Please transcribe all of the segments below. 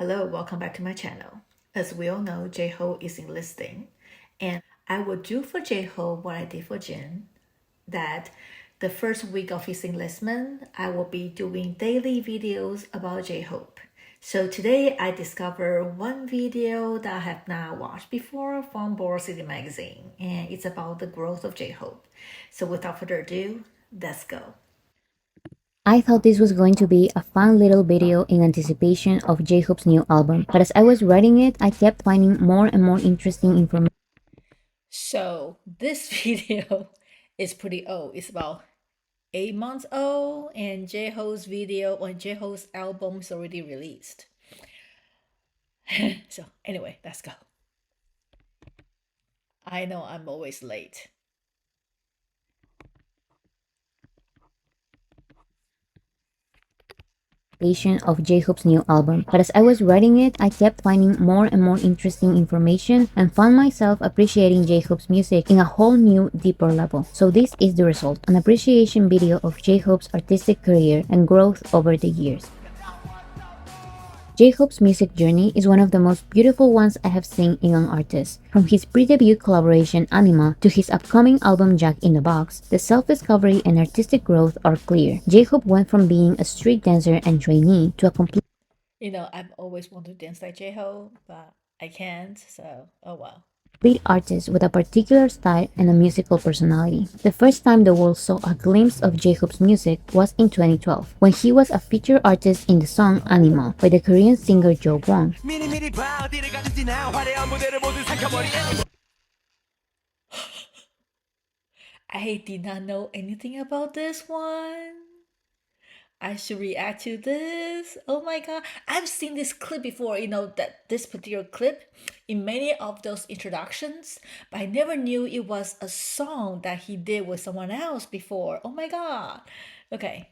Hello, welcome back to my channel. As we all know, J-Ho is enlisting, and I will do for J-Ho what I did for Jin, that the first week of his enlistment, I will be doing daily videos about J-Hope. So today I discovered one video that I have not watched before from Boracity magazine, and it's about the growth of J-Hope. So without further ado, let's go. I thought this was going to be a fun little video in anticipation of J-Hope's new album, but as I was writing it, I kept finding more and more interesting information. So this video is pretty old. It's about 8 months old, and J-Ho's video on J-Ho's album is already released. So anyway, let's go. I know I'm always late. Of J-Hope's new album, but as I was writing it, I kept finding more and more interesting information and found myself appreciating J-Hope's music in a whole new, deeper level. So this is the result, an appreciation video of J-Hope's artistic career and growth over the years. J-Hope's music journey is one of the most beautiful ones I have seen in an artist. From his pre-debut collaboration Anima to his upcoming album Jack in the Box, the self-discovery and artistic growth are clear. J-Hope went from being a street dancer and trainee to a complete I've always wanted to dance like J-Ho, but I can't, so oh well. artist with a particular style and a musical personality. The first time the world saw a glimpse of J-Hope's music was in 2012, when he was a featured artist in the song Animal by the Korean singer Jo Kwon. I did not know anything about this one. I should react to this. Oh my god. I've seen this clip before, that this particular clip in many of those introductions, but I never knew it was a song that he did with someone else before. Oh my god. Okay.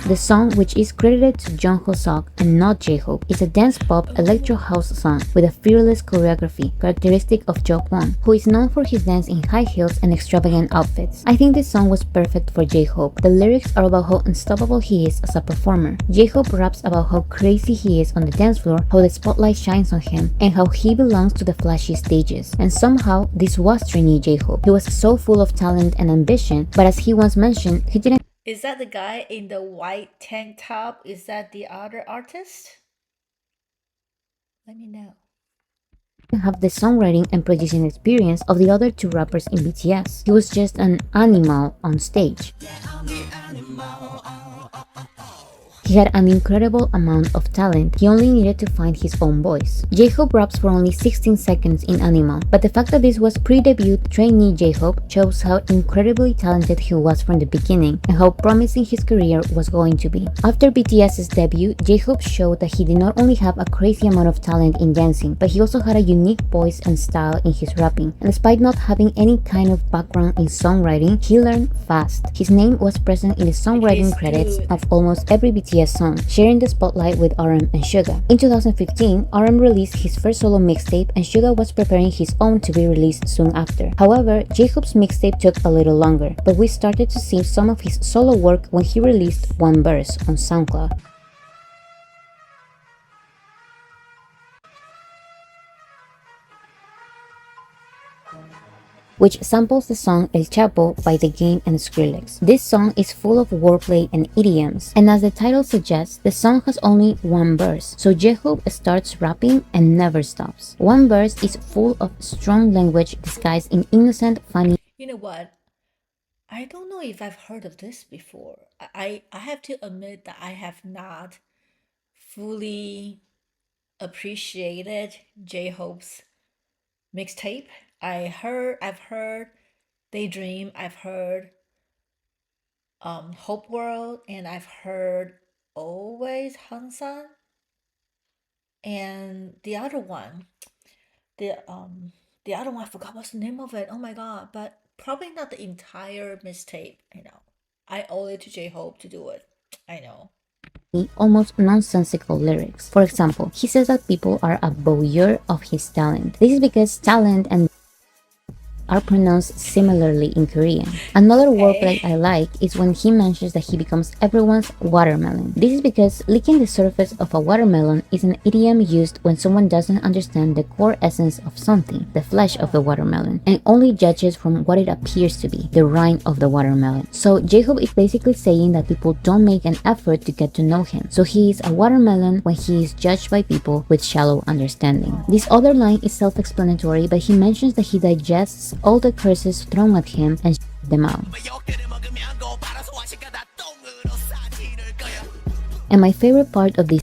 The song, which is credited to Jung Ho Sok and not J-Hope, is a dance pop electro house song with a fearless choreography characteristic of Jo Kwon, who is known for his dance in high heels and extravagant outfits. I think this song was perfect for J-Hope. The lyrics are about how unstoppable he is as a performer. J-Hope raps about how crazy he is on the dance floor, how the spotlight shines on him, and how he belongs to the flashy stages. And somehow, this was trainee J-Hope. He was so full of talent and ambition, but as he once mentioned, he didn't Is that the guy in the white tank top? Is that the other artist? Let me know. have the songwriting and producing experience of the other two rappers in BTS. He was just an animal on stage. He had an incredible amount of talent, he only needed to find his own voice. J-Hope raps for only 16 seconds in Animal, but the fact that this was pre-debut trainee J-Hope shows how incredibly talented he was from the beginning and how promising his career was going to be. After BTS's debut, J-Hope showed that he did not only have a crazy amount of talent in dancing, but he also had a unique voice and style in his rapping. And despite not having any kind of background in songwriting, he learned fast. His name was present in the songwriting credits of almost every BTS song, sharing the spotlight with RM and Suga. In 2015, RM released his first solo mixtape and Suga was preparing his own to be released soon after. However, J-Hope's mixtape took a little longer, but we started to see some of his solo work when he released One Verse on SoundCloud. Which samples the song El Chapo by The Game and Skrillex. This song is full of wordplay and idioms, and as the title suggests, the song has only one verse, so J-Hope starts rapping and never stops. One verse is full of strong language disguised in innocent, funny. You know what? I don't know if I've heard of this before. I have to admit that I have not fully appreciated J-Hope's mixtape. I've heard Daydream, I've heard Hope World, and I've heard Always Hansan, and the other one I forgot what's the name of it. Oh my god! But probably not the entire mixtape. I know. I owe it to J Hope to do it. I know. Almost nonsensical lyrics. For example, he says that people are a voyeur of his talent. This is because talent and are pronounced similarly in Korean. Another wordplay I like is when he mentions that he becomes everyone's watermelon. This is because licking the surface of a watermelon is an idiom used when someone doesn't understand the core essence of something, the flesh of the watermelon, and only judges from what it appears to be, the rind of the watermelon. So J-Hope is basically saying that people don't make an effort to get to know him. So he is a watermelon when he is judged by people with shallow understanding. This other line is self-explanatory, but he mentions that he digests all the curses thrown at him and them out. And my favorite part of this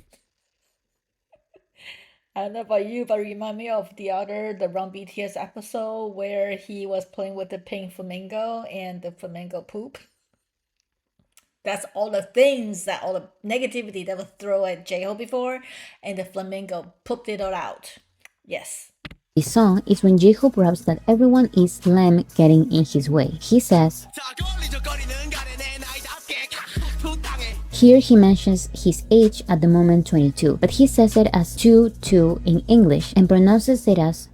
I don't know about you, but remind me of the Run BTS episode where he was playing with the pink flamingo and the flamingo poop. That's all the things that all the negativity that was thrown at J-Hope before, and the flamingo pooped it all out. Yes. this song is when J-Hope raps that everyone is Lam getting in his way. He says, here he mentions his age at the moment 22, but he says it as 2 in English and pronounces it as,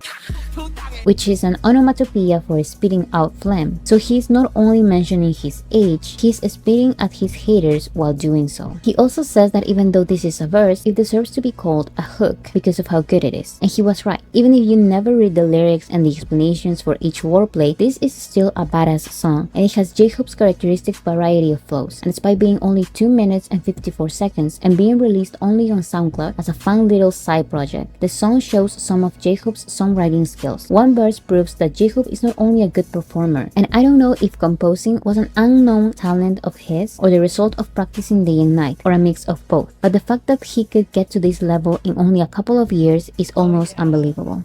which is an onomatopoeia for spitting out phlegm. So he's not only mentioning his age, he's spitting at his haters while doing so. He also says that even though this is a verse, it deserves to be called a hook because of how good it is. And he was right. Even if you never read the lyrics and the explanations for each wordplay, this is still a badass song, and it has J-Hope's characteristic variety of flows. And despite being only 2 minutes and 54 seconds and being released only on SoundCloud as a fun little side project, the song shows some of J-Hope's songwriting skills. One verse proves that J-Hope is not only a good performer, and I don't know if composing was an unknown talent of his or the result of practicing day and night, or a mix of both, but the fact that he could get to this level in only a couple of years is almost unbelievable.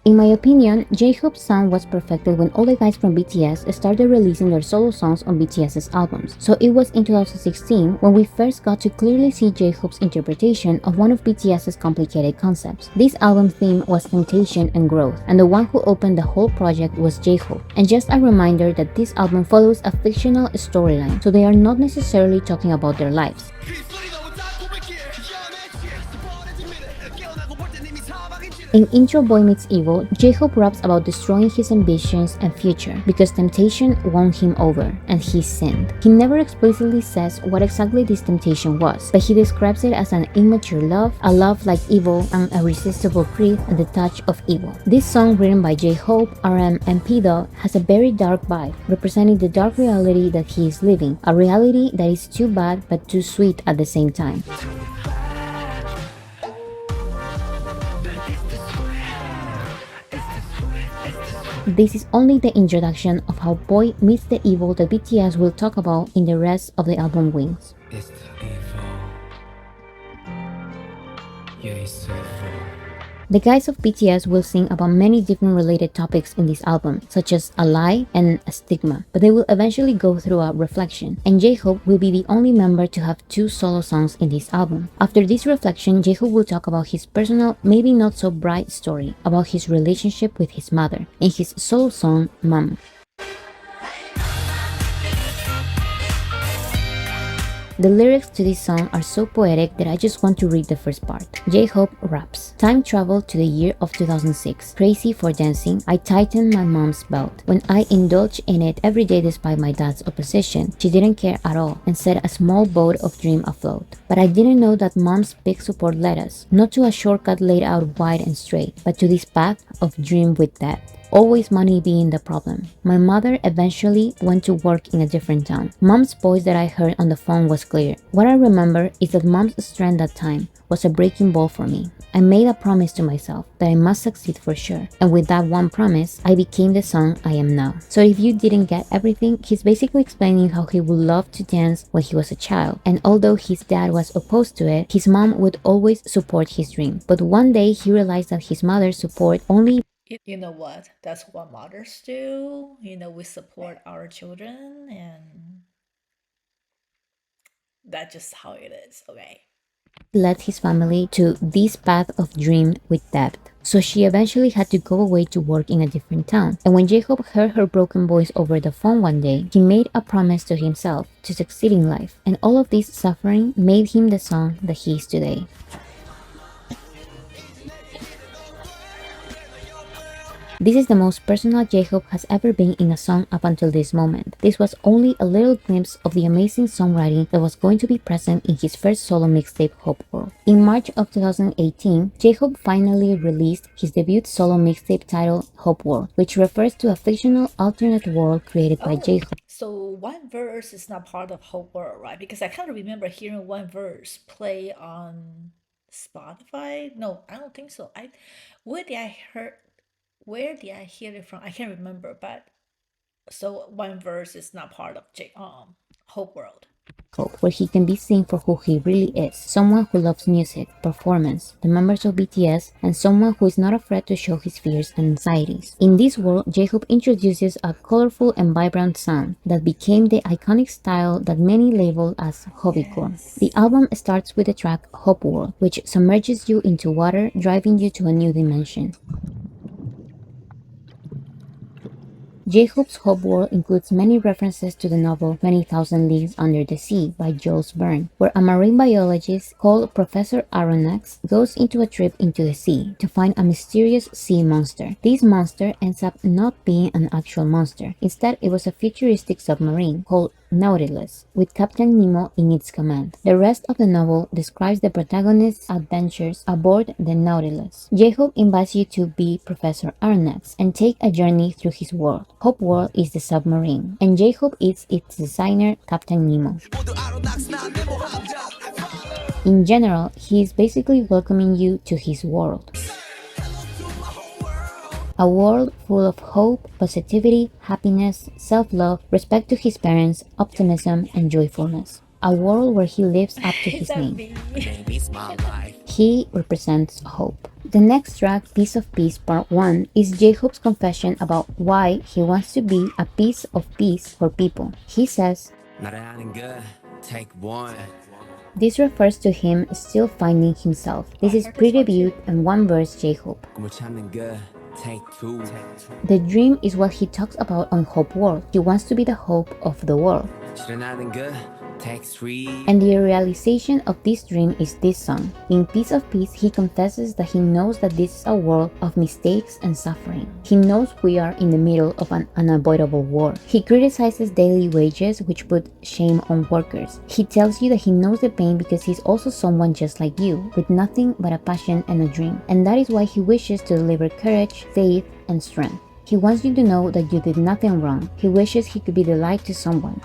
In my opinion, J-Hope's sound was perfected when all the guys from BTS started releasing their solo songs on BTS's albums. So it was in 2016 when we first got to clearly see J-Hope's interpretation of one of BTS's complicated concepts. This album theme was temptation and growth, and the one who opened the whole project was J-Hope. And just a reminder that this album follows a fictional storyline, so they are not necessarily talking about their lives. In Intro Boy Meets Evil, J-Hope raps about destroying his ambitions and future because temptation won him over and he sinned. He never explicitly says what exactly this temptation was, but he describes it as an immature love, a love like evil, an irresistible creed, and the touch of evil. This song, written by J-Hope, RM, and P-Dog, has a very dark vibe, representing the dark reality that he is living, a reality that is too bad but too sweet at the same time. This is only the introduction of how Boy meets the evil that BTS will talk about in the rest of the album Wings. It's the evil. Yeah, it's so evil. The guys of BTS will sing about many different related topics in this album, such as a lie and a stigma, but they will eventually go through a reflection, and J-Hope will be the only member to have 2 solo songs in this album. After this reflection, J-Hope will talk about his personal, maybe not so bright story, about his relationship with his mother, in his solo song, Mom. The lyrics to this song are so poetic that I just want to read the first part. J-Hope raps. Time travel to the year of 2006. Crazy for dancing, I tightened my mom's belt. When I indulged in it every day despite my dad's opposition, she didn't care at all and set a small boat of dream afloat. But I didn't know that mom's big support led us, not to a shortcut laid out wide and straight, but to this path of dream with depth. Always money being the problem. My mother eventually went to work in a different town. Mom's voice that I heard on the phone was clear. What I remember is that mom's strength that time was a breaking ball for me. I made a promise to myself that I must succeed for sure. And with that one promise, I became the song I am now. So if you didn't get everything, he's basically explaining how he would love to dance when he was a child. And although his dad was opposed to it, his mom would always support his dream. But one day he realized that his mother's support only You know what? That's what mothers do. We support our children, and that's just how it is, okay? led his family to this path of dream with depth. So she eventually had to go away to work in a different town. And when J-Hope heard her broken voice over the phone one day, he made a promise to himself to succeed in life. And all of this suffering made him the song that he is today. This is the most personal J-Hope has ever been in a song up until this moment. This was only a little glimpse of the amazing songwriting that was going to be present in his first solo mixtape, Hope World. In March of 2018, J-Hope finally released his debut solo mixtape titled Hope World, which refers to a fictional alternate world created by J-Hope. So one verse is not part of whole world, right? Because I kind of remember hearing one verse play on Spotify. No, I don't think so. Where did I heard where did I hear it from? I can't remember, but so one verse is not part of Hope World. Where he can be seen for who he really is, someone who loves music, performance, the members of BTS, and someone who is not afraid to show his fears and anxieties. In this world, J-Hope introduces a colorful and vibrant sound that became the iconic style that many label as Hobicore. Yes. The album starts with the track Hope World, which submerges you into water, driving you to a new dimension. J-Hope's Hope World includes many references to the novel 20,000 Leagues Under the Sea by Jules Verne, where a marine biologist called Professor Aronnax goes into a trip into the sea to find a mysterious sea monster. This monster ends up not being an actual monster. Instead, it was a futuristic submarine called Nautilus, with Captain Nemo in its command. The rest of the novel describes the protagonist's adventures aboard the Nautilus. J-Hope invites you to be Professor Aronnax and take a journey through his world. Hope World is the submarine, and J-Hope is its designer, Captain Nemo. In general, he is basically welcoming you to his world. A world full of hope, positivity, happiness, self-love, respect to his parents, optimism, and joyfulness. A world where he lives up to his name. He represents hope. The next track, Piece of Peace Part 1, is J-Hope's confession about why he wants to be a piece of peace for people. He says, Take one. This refers to him still finding himself. This is pre-debut and one verse J-Hope. Take two. The dream is what he talks about on Hope World. He wants to be the hope of the world. Take three. And the realization of this dream is this song. In Piece of Peace, he confesses that he knows that this is a world of mistakes and suffering. He knows we are in the middle of an unavoidable war. He criticizes daily wages, which put shame on workers. He tells you that he knows the pain because he's also someone just like you, with nothing but a passion and a dream. And that is why he wishes to deliver courage, faith, and strength. He wants you to know that you did nothing wrong. He wishes he could be the light to someone.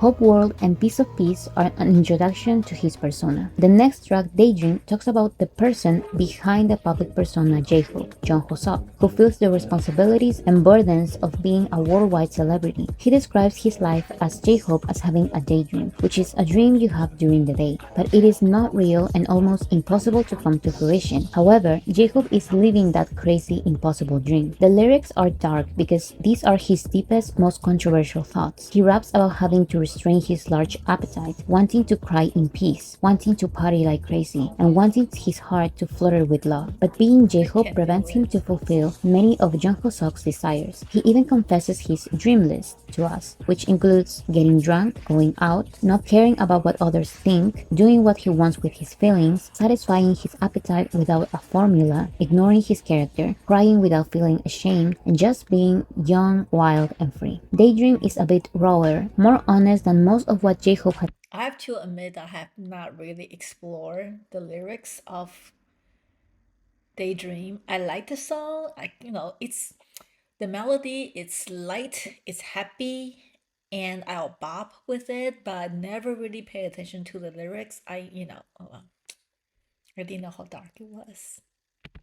Hope World and Piece of Peace are an introduction to his persona. The next track, Daydream, talks about the person behind the public persona J-Hope, Jung Ho-seok, who feels the responsibilities and burdens of being a worldwide celebrity. He describes his life as J-Hope as having a daydream, which is a dream you have during the day, but it is not real and almost impossible to come to fruition. However, J-Hope is living that crazy, impossible dream. The lyrics are dark because these are his deepest, most controversial thoughts. He raps about having to restrain his large appetite, wanting to cry in peace, wanting to party like crazy, and wanting his heart to flutter with love. But being J-Hope prevents him to fulfill many of Jung Ho-seok's desires. He even confesses his dream list to us, which includes getting drunk, going out, not caring about what others think, doing what he wants with his feelings, satisfying his appetite without a formula, ignoring his character, crying without feeling ashamed, and just being young, wild, and free. Daydream is a bit rawer, more honest than most of what J-Hope had. I have to admit I have not really explored the lyrics of Daydream. I like the song. It's the melody, it's light, it's happy, and I'll bop with it, but never really pay attention to the lyrics. I didn't know how dark it was.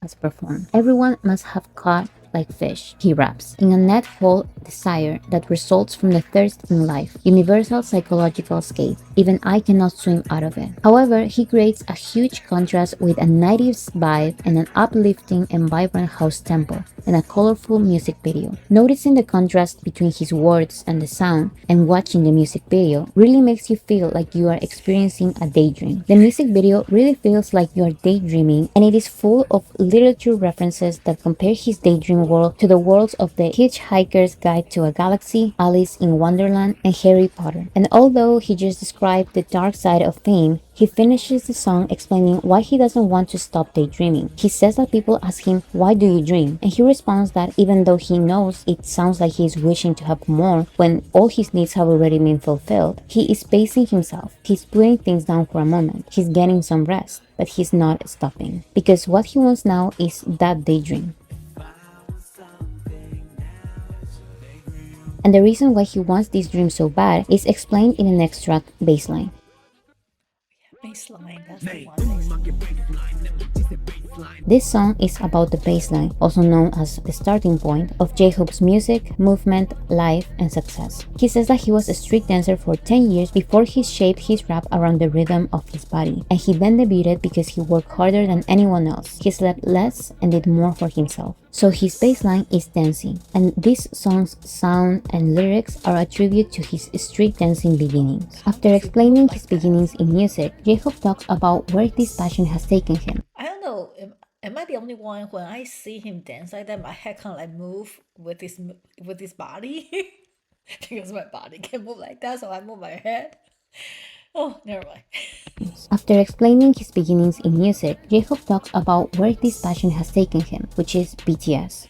Has performed. Everyone must have caught like fish, he raps, in a net whole desire that results from the thirst in life, universal psychological escape. Even I cannot swim out of it. However, he creates a huge contrast with a 90s vibe and an uplifting and vibrant house tempo and a colorful music video. Noticing the contrast between his words and the sound and watching the music video really makes you feel like you are experiencing a daydream. The music video really feels like you are daydreaming, and it is full of literature references that compare his daydream world to the worlds of The Hitchhiker's Guide to a Galaxy, Alice in Wonderland, and Harry Potter. And although he just described the dark side of fame, He finishes the song explaining why he doesn't want to stop daydreaming. He says that people ask him, "Why do you dream?" And he responds that even though he knows it sounds like he's wishing to have more when all his needs have already been fulfilled, he is pacing himself. He's putting things down for a moment. He's getting some rest, but he's not stopping. Because what he wants now is that daydream. And the reason why he wants this dream so bad is explained in the next track, Bassline. Bassline, that's the one. This song is about the bassline, also known as the starting point, of J-Hope's music, movement, life, and success. He says that he was a street dancer for 10 years before he shaped his rap around the rhythm of his body, and he then debuted because he worked harder than anyone else. He slept less and did more for himself. So his bassline is dancing, and this song's sound and lyrics are a tribute to his street dancing beginnings. After explaining his beginnings in music, J-Hope talks about where this passion has taken him. I don't know. Am I the only one when I see him dance like that? My head kind of like move with his body because my body can move like that, so I move my head. Oh, never mind. After explaining his beginnings in music, J-Hope talks about where this passion has taken him, which is BTS.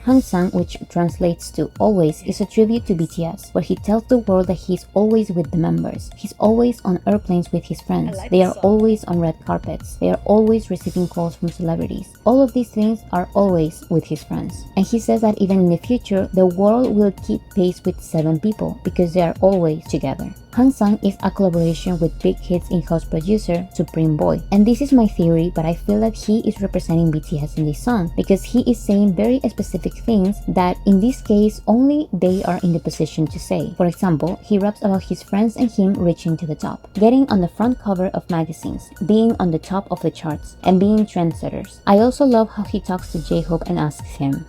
Hangsang, which translates to always, is a tribute to BTS, where he tells the world that he's always with the members. He's always on airplanes with his friends. They are always on red carpets. They are always receiving calls from celebrities. All of these things are always with his friends. And he says that even in the future, the world will keep pace with 7 people because they are always together. Hangsang is a collaboration with big hits in-house producer Supreme Boy. And this is my theory, but I feel that he is representing BTS in this song because he is saying very specific things that in this case only they are in the position to say. For example, he raps about his friends and him reaching to the top, getting on the front cover of magazines, being on the top of the charts, and being trendsetters. I also love how he talks to J-Hope and asks him,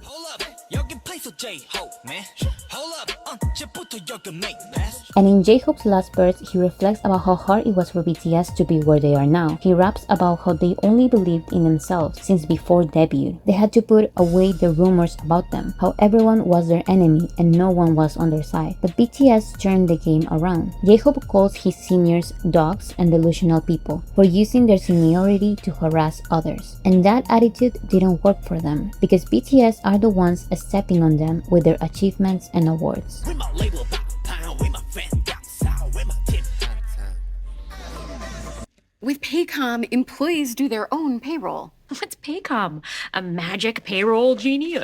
and in J-Hope's last verse, he reflects about how hard it was for BTS to be where they are now. He raps about how they only believed in themselves since before debut. They had to put away the rumors about them, how everyone was their enemy and no one was on their side. But BTS turned the game around. J-Hope calls his seniors dogs and delusional people for using their seniority to harass others. And that attitude didn't work for them because BTS are the ones stepping on them with their achievements and awards. With Paycom, employees do their own payroll. What's Paycom? A magic payroll genie?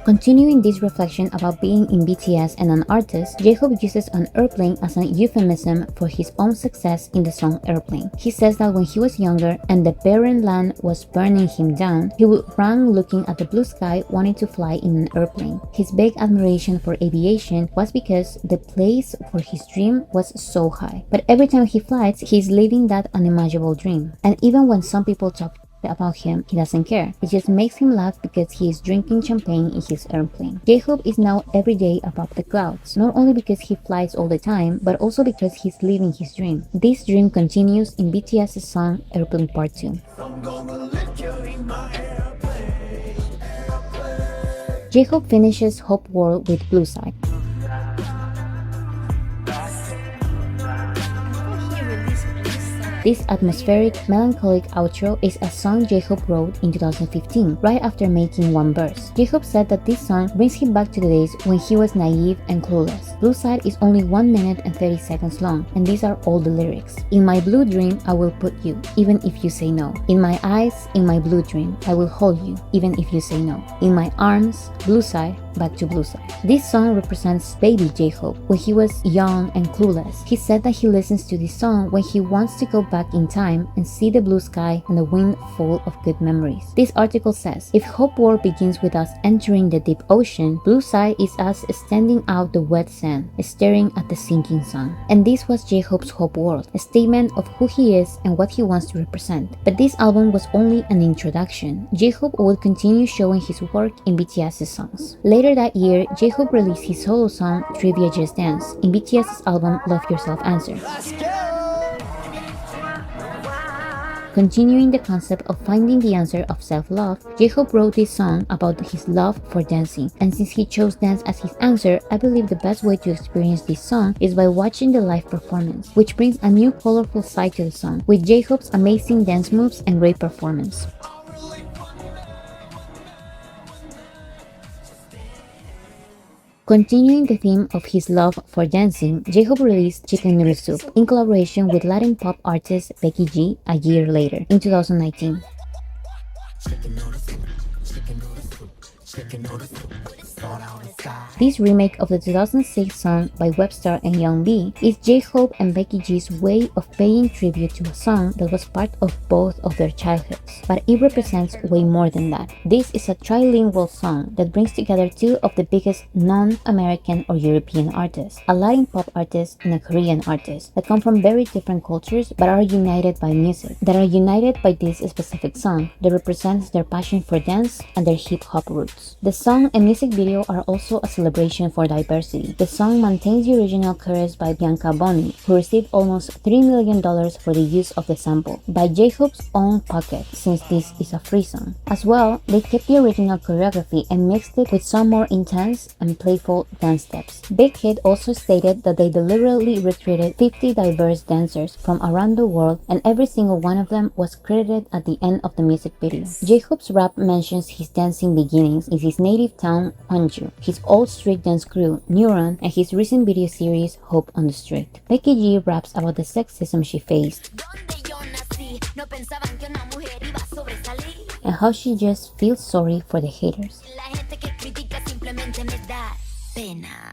Continuing this reflection about being in BTS and an artist, J-Hope uses an airplane as a euphemism for his own success in the song Airplane. He says that when he was younger and the barren land was burning him down, he would run looking at the blue sky wanting to fly in an airplane. His big admiration for aviation was because the place for his dream was so high. But every time he flies, he's living that unimaginable dream. And even when some people talk about him, he doesn't care. It just makes him laugh because he is drinking champagne in his airplane. J-Hope is now every day above the clouds, not only because he flies all the time, but also because he's living his dream. This dream continues in BTS's song Airplane Part 2. J-Hope finishes Hope World with Blue Side. This atmospheric, melancholic outro is a song J-Hope wrote in 2015, right after making one verse. J-Hope said that this song brings him back to the days when he was naive and clueless. Blue Side is only 1 minute and 30 seconds long, and these are all the lyrics. In my blue dream, I will put you, even if you say no. In my eyes, in my blue dream, I will hold you, even if you say no. In my arms, blue side, back to blue side. This song represents baby J-Hope when he was young and clueless. He said that he listens to this song when he wants to go back in time and see the blue sky and the wind full of good memories. This article says, if Hope World begins with us entering the deep ocean, blue side is us standing out the wet sand, staring at the sinking sun. And this was J-Hope's Hope World, a statement of who he is and what he wants to represent. But this album was only an introduction. J-Hope would continue showing his work in BTS's songs. Later that year, J-Hope released his solo song Trivia Just Dance in BTS's album Love Yourself Answer. Continuing the concept of finding the answer of self-love, J-Hope wrote this song about his love for dancing, and since he chose dance as his answer, I believe the best way to experience this song is by watching the live performance, which brings a new colorful side to the song, with J-Hope's amazing dance moves and great performance. Continuing the theme of his love for dancing, J-Hope released Chicken Noodle Soup in collaboration with Latin pop artist Becky G a year later, in 2019. This remake of the 2006 song by Webstar and Young B is J-Hope and Becky G's way of paying tribute to a song that was part of both of their childhoods, but it represents way more than that. This is a trilingual song that brings together two of the biggest non-American or European artists, a Latin pop artist and a Korean artist, that come from very different cultures but are united by music, that are united by this specific song that represents their passion for dance and their hip-hop roots. The song and music video are also a celebration for diversity. The song maintains the original chorus by Bianca Boni, who received almost $3 million for the use of the sample, by J-Hope's own pocket, since this is a free song. As well, they kept the original choreography and mixed it with some more intense and playful dance steps. Big Hit also stated that they deliberately recruited 50 diverse dancers from around the world, and every single one of them was credited at the end of the music video. J-Hope's rap mentions his dancing beginnings in his native town, Gwangju, his old street dance crew, Neuron, and his recent video series, Hope on the Street. Becky G raps about the sexism she faced and how she just feels sorry for the haters.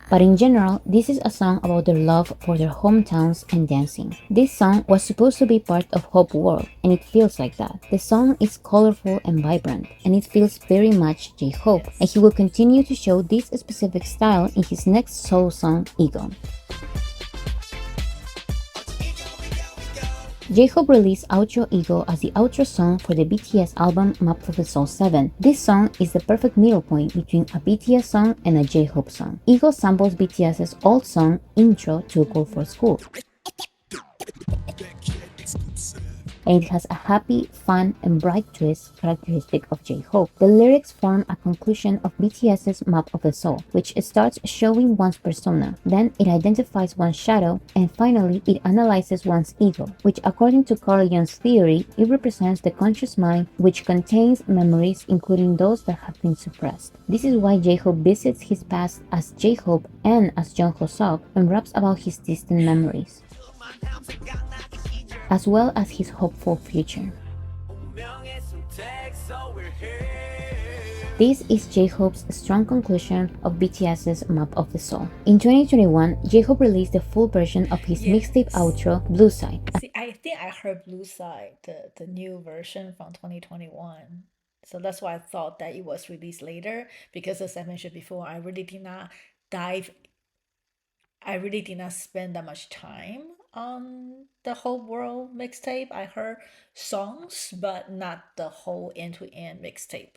But in general, this is a song about their love for their hometowns and dancing. This song was supposed to be part of Hope World, and it feels like that. The song is colorful and vibrant, and it feels very much J-Hope, and he will continue to show this specific style in his next solo song, Ego. J-Hope released Outro Ego as the outro song for the BTS album Map of the Soul 7. This song is the perfect middle point between a BTS song and a J-Hope song. Ego samples BTS's old song Intro to Go for School, and it has a happy, fun, and bright twist characteristic of J-Hope. The lyrics form a conclusion of BTS's Map of the Soul, which starts showing one's persona, then it identifies one's shadow, and finally it analyzes one's ego, which according to Carl Jung's theory, it represents the conscious mind, which contains memories including those that have been suppressed. This is why J-Hope visits his past as J-Hope and as Jung Ho-seok and raps about his distant memories, as well as his hopeful future. This is J-Hope's strong conclusion of BTS's Map of the Soul. In 2021, J-Hope released the full version of his mixtape outro, Blue Side. See, I think I heard Blue Side, the new version from 2021. So that's why I thought that it was released later, because as I mentioned before, I really did not spend that much time on the Whole World mixtape. I heard songs, but not the whole end-to-end mixtape.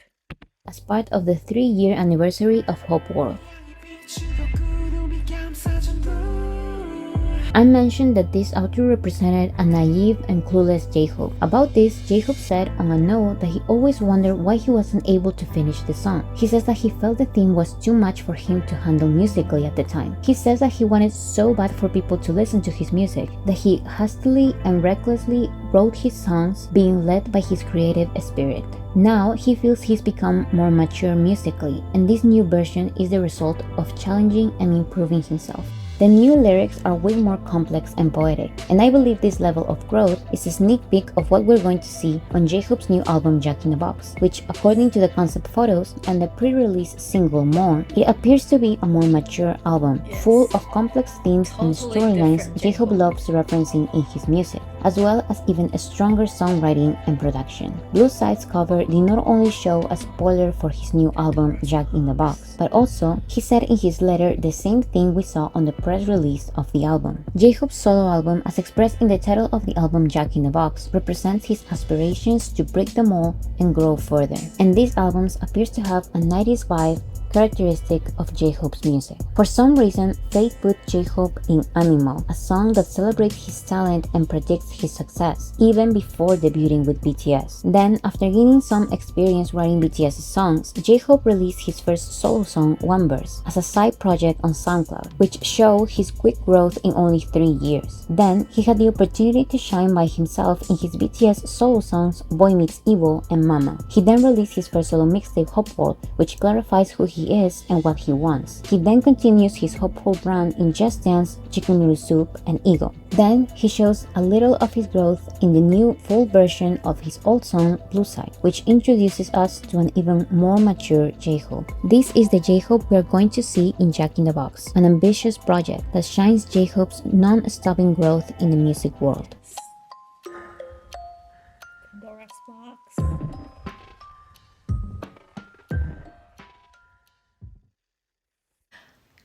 As part of the 3-year anniversary of Hope World, I mentioned that this outro represented a naive and clueless J-Hope. About this, J-Hope said on a note that he always wondered why he wasn't able to finish the song. He says that he felt the theme was too much for him to handle musically at the time. He says that he wanted so bad for people to listen to his music that he hastily and recklessly wrote his songs, being led by his creative spirit. Now, he feels he's become more mature musically, and this new version is the result of challenging and improving himself. The new lyrics are way more complex and poetic, and I believe this level of growth is a sneak peek of what we're going to see on J-Hope's new album Jack in the Box, which according to the concept photos and the pre-release single More, it appears to be a more mature album, full of complex themes and storylines J-Hope loves referencing in his music, as well as even a stronger songwriting and production. Blue Side's cover did not only show a spoiler for his new album Jack in the Box, but also he said in his letter the same thing we saw on the press release of the album. J-Hope's solo album, as expressed in the title of the album Jack in the Box, represents his aspirations to break the mold and grow further. And these albums appears to have a 90s vibe, characteristic of J-Hope's music. For some reason, fate put J-Hope in Animal, a song that celebrates his talent and predicts his success, even before debuting with BTS. Then, after gaining some experience writing BTS songs, J-Hope released his first solo song, One Verse, as a side project on SoundCloud, which showed his quick growth in only 3 years. Then, he had the opportunity to shine by himself in his BTS solo songs Boy Meets Evil and Mama. He then released his first solo mixtape, Hopeful, which clarifies who he is and what he wants. He then continues his Hopeful brand in Just Dance, Chicken Noodle Soup, and Eagle. Then, he shows a little of his growth in the new full version of his old song, Blue Side, which introduces us to an even more mature J-Hope. This is the J-Hope we are going to see in Jack in the Box, an ambitious project that shines J-Hope's non-stopping growth in the music world. Pandora's box.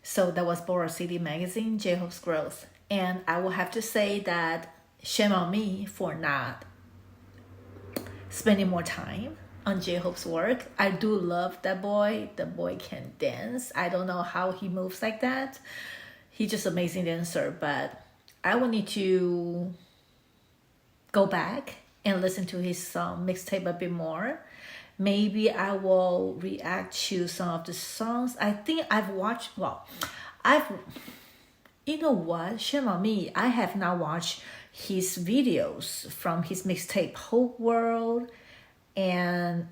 So that was Boracity magazine, J-Hope's growth. And I will have to say that shame on me for not spending more time on J-Hope's work. I do love that boy. The boy can dance. I don't know how he moves like that. He's just an amazing dancer, but I will need to go back and listen to his mixtape a bit more. Maybe I will react to some of the songs. I think I've watched, you know what? Shame on me. I have not watched his videos from his mixtape Whole World and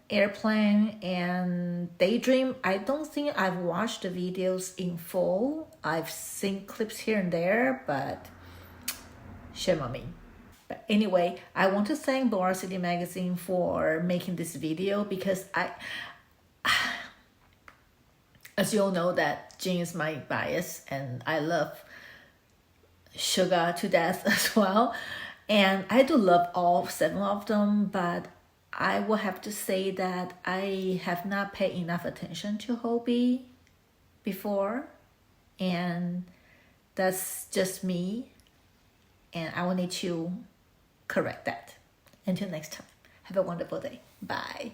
Airplane and Daydream. I don't think I've watched the videos in full. I've seen clips here and there, but shame on me. But anyway, I want to thank Boracity magazine for making this video because as you all know, that Jin is my bias and I love Suga to death as well. And I do love all 7 of them, but I will have to say that I have not paid enough attention to Hobi before. And that's just me. And I will need to correct that. Until next time, have a wonderful day. Bye.